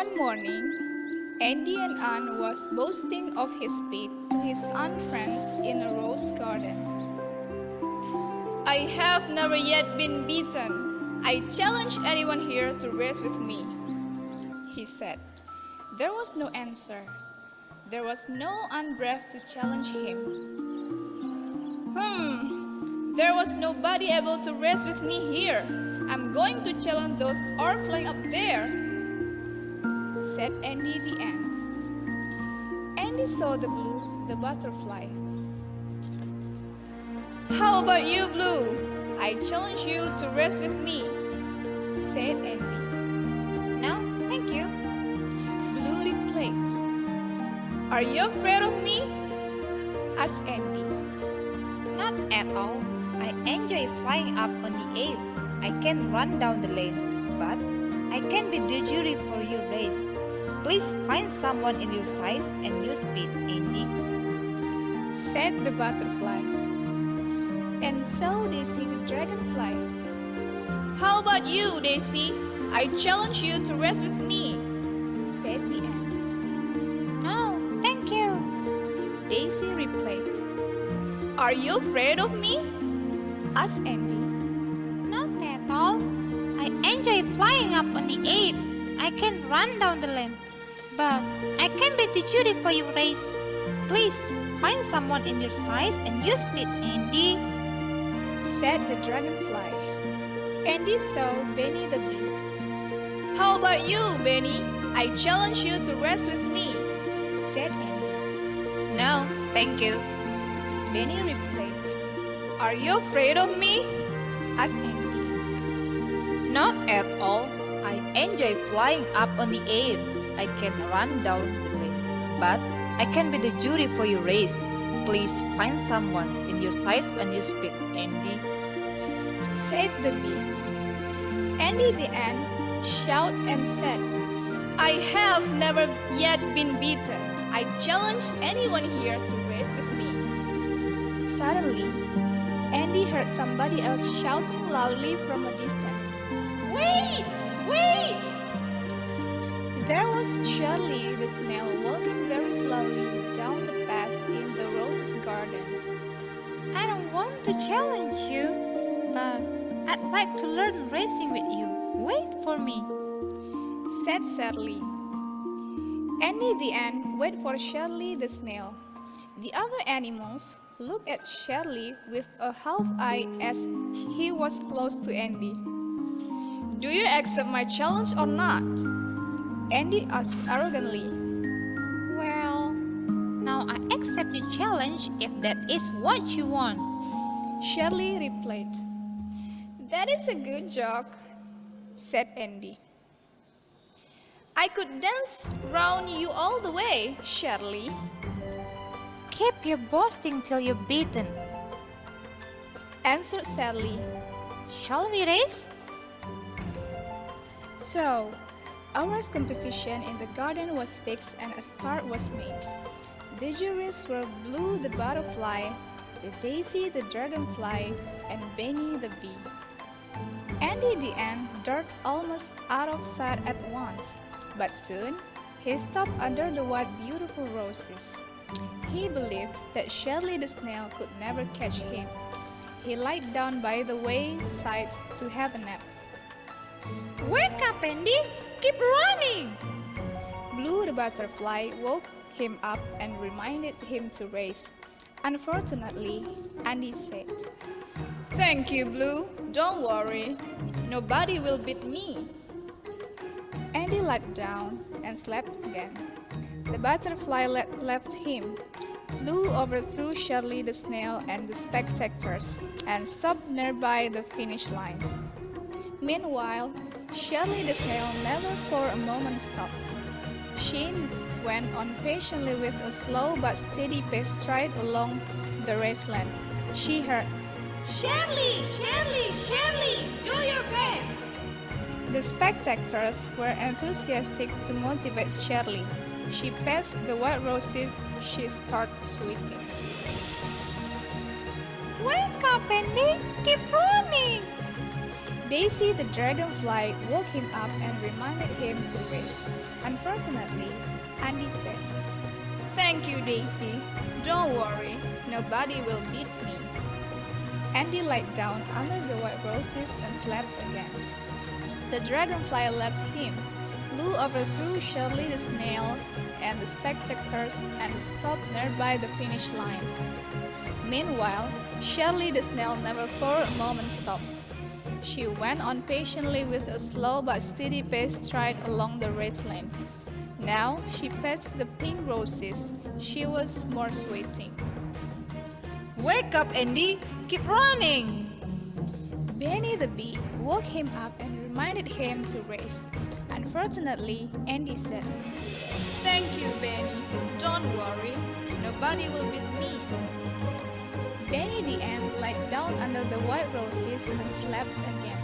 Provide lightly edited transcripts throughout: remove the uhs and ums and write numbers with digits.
One morning, Andy and Anne was boasting of his speed to his aunt friends in a rose garden. "I have never yet been beaten. I challenge anyone here to race with me," he said. There was no answer. There was no Aunt Brave to challenge him. There was nobody able to race with me here. I'm going to challenge those are flying up there," said Andy the ant. Andy saw the butterfly. "How about you, Blue? I challenge you to race with me," said Andy. "No, thank you." Blue replied. "Are you afraid of me?" asked Andy. "Not at all. I enjoy flying up on the air. I can run down the lane, but I can be the jury for your race. Please find someone in your size and your speed, Andy," said the butterfly. And so Daisy the dragonfly. "How about you, Daisy? I challenge you to race with me," said the ant. "No, thank you," Daisy replied. "Are you afraid of me?" asked Andy. "Not at all. I enjoy flying up on the air. I can run down the lane, but I can be the jury for your race. Please find someone in your size and your speed, Andy," said the dragonfly. Andy saw Benny the bee. "How about you, Benny? I challenge you to race with me," said Andy. "No, thank you." Benny replied. "Are you afraid of me?" asked Andy. "Not at all. I enjoy flying up on the air. I can run down the lane, but I can be the jury for your race. Please find someone in your size and your speed, Andy," said the bee. Andy the ant shouted and said, "I have never yet been beaten. I challenge anyone here to race with me." Suddenly, Andy heard somebody else shouting loudly from a distance. "Wait! Wait!" There was Sherly the snail walking very slowly down the path in the roses garden. "I don't want to challenge you, but I'd like to learn racing with you. Wait for me," said Sherly. Andy the ant waited for Sherly the snail. The other animals looked at Sherly with a half eye as he was close to Andy. "Do you accept my challenge or not?" Andy asked arrogantly. "Well, now I accept your challenge if that is what you want," Sherly replied. "That is a good joke," said Andy. "I could dance round you all the way, Sherly," "Keep your boasting till you're beaten," answered Sherly. "Shall we race?" So, our race competition in the garden was fixed and a start was made. The juries were Blue the butterfly, the Daisy the dragonfly, and Benny the bee. Andy the ant darted almost out of sight at once, but soon he stopped under the white beautiful roses. He believed that Sherly the snail could never catch him. He lied down by the wayside to have a nap. "Wake up, Andy! Keep running!" Blue the butterfly woke him up and reminded him to race. Unfortunately, Andy said, "Thank you, Blue. Don't worry. Nobody will beat me." Andy lay down and slept again. The butterfly left him, flew overthrew Sherly the snail and the spectators, and stopped nearby the finish line. Meanwhile, Sherly the snail never for a moment stopped. She went on patiently with a slow but steady pace straight along the raceland. She heard, "Sherly, Sherly, Sherly, do your best!" The spectators were enthusiastic to motivate Sherly. She passed the white roses. She started sweating. "Wake up, Andy! Keep running!" Daisy the dragonfly woke him up and reminded him to race. Unfortunately, Andy said, "Thank you, Daisy. Don't worry, nobody will beat me." Andy lied down under the white roses and slept again. The dragonfly left him, flew overthrew Sherly the snail and the spectators, and stopped nearby the finish line. Meanwhile, Sherly the snail never for a moment stopped. She went on patiently with a slow but steady pace straight along the race lane. Now she passed the pink roses. She was more sweating. Wake up, Andy! Keep running! Benny the bee woke him up and reminded him to race. Unfortunately, Andy said, "Thank you, Benny. Don't worry. Nobody will beat me." Benny the ant lied down under the white roses and slept again.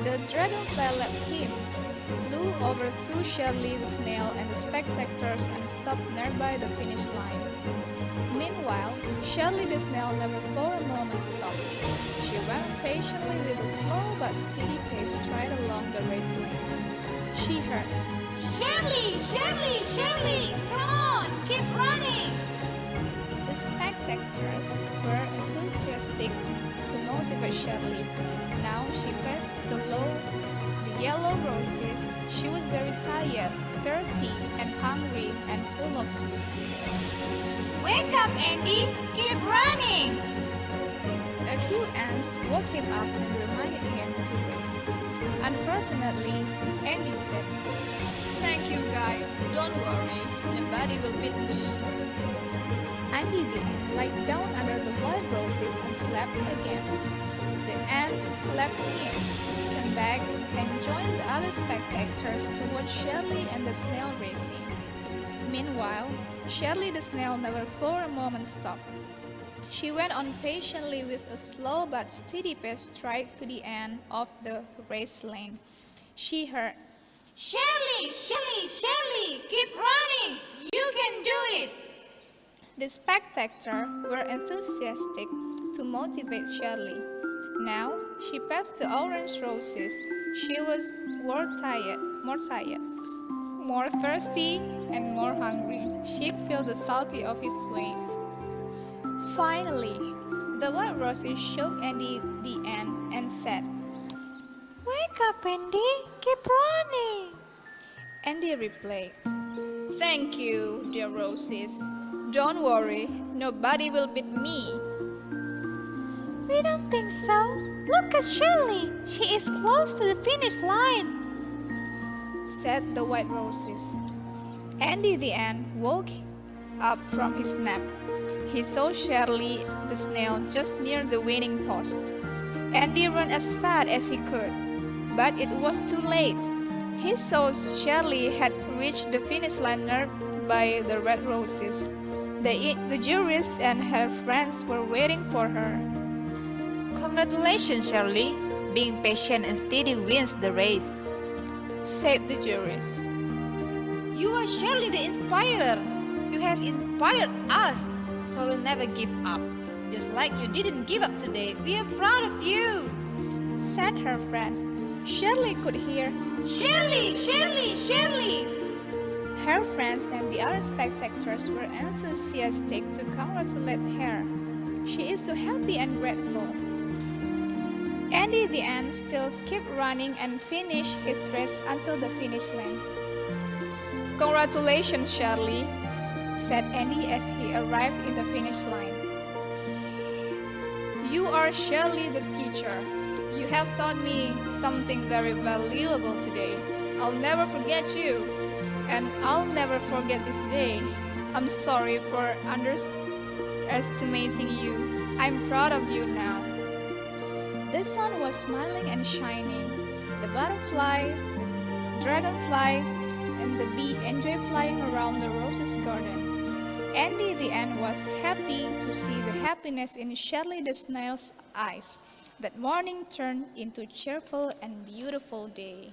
The dragonfly left him, flew overthrew Sherly the snail and the spectators, and stopped nearby the finish line. Meanwhile, Sherly the snail never for a moment stopped. She ran patiently with a slow but steady pace straight along the race lane. She heard, Sherly, Sherly, Sherly, come on, keep running. The spectators were enthusiastic to motivate Sherly. Now she passed the yellow roses. She was very tired, thirsty, and hungry, and full of sweat. Wake up, Andy, keep running. A few ants woke him up and reminded him to race. Unfortunately, Andy said, "Thank you, guys. Don't worry. Nobody will beat me." Andy the ant lied down under the white roses and slept again. The ants left him, came back, and joined the other spectators to watch Sherly and the snail racing. Meanwhile, Sherly the snail never for a moment stopped. She went on patiently with a slow but steady pace straight to the end of the race lane. She heard, Sherly, Sherly, Sherly, keep running. You can do it. The spectators were enthusiastic to motivate Sherly. Now she passed the orange roses. She was more tired, more thirsty, and more hungry. She could feel the salty of his sweat. Finally, the white roses shook Andy the ant and said, Wake up, Andy, keep running. Andy replied, "Thank you, dear roses. Don't worry, nobody will beat me." We don't think so. Look at Sherly. She is close to the finish line, said the white roses. Andy the ant woke up from his nap. He saw Sherly the snail just near the winning post. Andy ran as fast as he could, but it was too late. He saw Sherly had reached the finish line by the red roses. The jurors and her friends were waiting for her. Congratulations, Sherly. Being patient and steady wins the race, said the jurors. You are Sherly the inspirer. You have inspired us, so we'll never give up. Just like you didn't give up today, we are proud of you, said her friends. Sherly could hear, Sherly, Sherly, Sherly. Her friends and the other spectators were enthusiastic to congratulate her. She is so happy and grateful. Andy the ant still kept running and finished his race until the finish line. Congratulations, Sherly, said Andy as he arrived in the finish line. You are Sherly the teacher. You have taught me something very valuable today. I'll never forget you, and I'll never forget this day. I'm sorry for underestimating you. I'm proud of you now. The sun was smiling and shining. The butterfly, dragonfly, and the bee enjoyed flying around the roses garden. Andy the ant was happy to see the happiness in Sherly the snail's eyes. That morning turned into a cheerful and beautiful day.